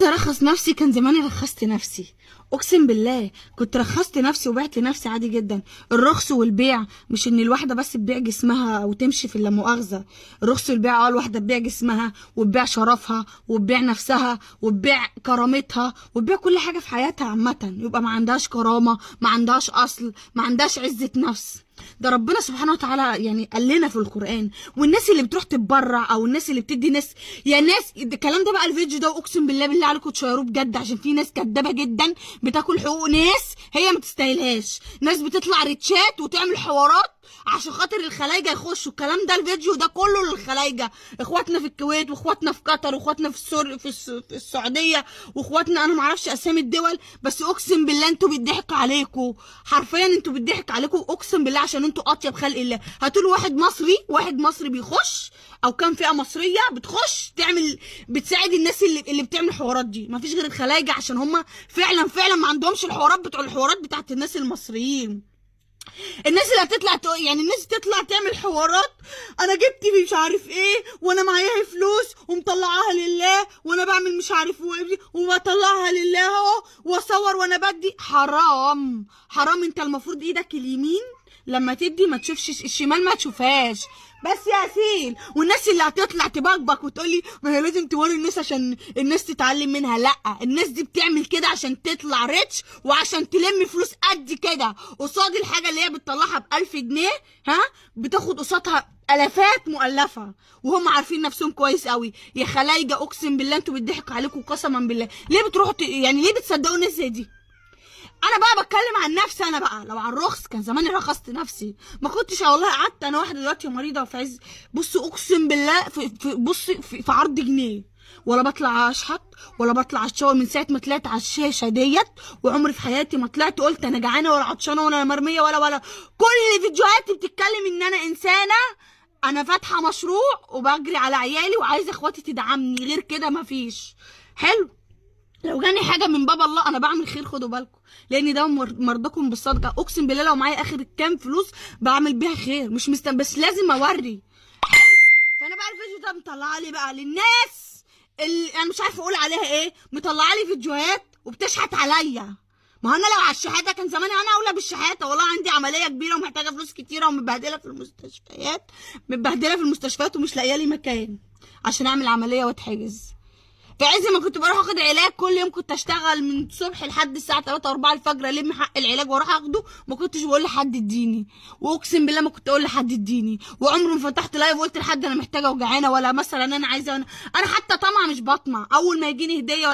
ارخص نفسي كان زماني رخصت نفسي. اقسم بالله كنت رخصت نفسي وبعت نفسي عادي جدا. الرخص والبيع مش ان الواحده بس تبيع جسمها وتمشي في اللامؤاخذه. الرخص والبيع الواحده تبيع جسمها وتبيع شرفها وتبيع نفسها وتبيع كرامتها وتبيع كل حاجه في حياتها عامه، يبقى ما عندهاش كرامه، ما عندهاش اصل، ما عندهاش عزه نفس. ده ربنا سبحانه وتعالى يعني قال لنا في القرآن. والناس اللي بتروح تتبرع او الناس اللي بتدي ناس، يا ناس الكلام ده بقى الفيديو ده اقسم بالله بالله عليكم تشيروه بجد، عشان في ناس كدابه جدا بتاكل حقوق ناس هي ما تستاهلهاش. ناس بتطلع ريتشات وتعمل حوارات عشان خاطر الخلايجه يخشوا. الكلام ده الفيديو ده كله للخلايجه، اخواتنا في الكويت واخواتنا في قطر واخواتنا في السعوديه واخواتنا انا ما اعرفش اسامي الدول، بس اقسم بالله انتوا بيضحك عليكم، حرفيا انتوا بيضحك عليكم اقسم بالله، عشان انتوا اطيب خلق الله. هاتوا واحد مصري بيخش او كان فئه مصريه بتخش تعمل بتساعد الناس اللي بتعمل الحوارات دي. ما فيش غير الخلايجه عشان هم فعلا ما عندهمش الحوارات بتاعت الناس المصريين. الناس اللي هتطلع يعني الناس تطلع تعمل حوارات، انا جبت مش عارف ايه وانا معايا فلوس ومطلعاها لله وانا بعمل مش عارف ايه وبطلعها لله اهو واصور وانا بدي. حرام حرام. انت المفروض ايدك اليمين لما تدي ما تشوفش الشمال، ما تشوفهاش بس يا سيل. والناس اللي هتطلع تبكبك وتقولي ما هي لازم توري الناس عشان الناس تتعلم منها، لا، الناس دي بتعمل كده عشان تطلع ريتش وعشان تلم فلوس قد كده قصاد الحاجه اللي هي بتطلعها ب1000 جنيه، ها، بتاخد قصادها الافات مؤلفه وهم عارفين نفسهم كويس قوي. يا خلايجه اقسم بالله انتوا بيضحك عليكم قسما بالله. ليه بتروحوا يعني ليه بتصدقوا ناس زي دي؟ انا بقى بتكلم عن نفسي، انا بقى لو على الرخص كان زماني رخصت نفسي، ما كنتش والله قعدت انا واحده دلوقتي مريضه وفي عز، بص اقسم بالله في عرض جنيه، ولا بطلع اشحت ولا بطلع اتشاور من ساعه ما طلعت على الشاشه ديت، وعمري في حياتي ما طلعت قلت انا جعانه ولا عطشانه ولا مرميه ولا كل فيديوهاتي بتتكلم ان انا انسانه، انا فاتحه مشروع وبجري على عيالي وعايزه اخواتي تدعمني، غير كده مفيش. حلو، لو جاني حاجه من باب الله انا بعمل خير، خدوا بالكم، لان ده مرضكم بالصدقه. اقسم بالله لو معايا اخر كام فلوس بعمل بيها خير، مش بس لازم اوري. فانا بقى الفيديو ده مطلعه لي بقى للناس اللي انا مش عارفه اقول عليها ايه، مطلعه لي فيديوهات وبتشحت عليا. ما هو انا لو على الشحاته كان زماني انا اولى بالشحاته. والله عندي عمليه كبيره ومحتاجه فلوس كتيره ومتبهدله في المستشفيات ومش لاقيه لي مكان عشان اعمل عمليه واتحجز. في عز ما كنت بروح اخد علاج كل يوم، كنت اشتغل من الصبح لحد الساعه 3 4 الفجر الم حق العلاج واروح اخده، ما كنتش بقول لحد اديني، واقسم بالله ما كنت اقول لحد اديني، وعمري ما فتحت لايف وقلت لحد انا محتاجه وجعانه ولا مثلا انا عايزه. انا حتى طمع مش بطمع، اول ما يجيني هديه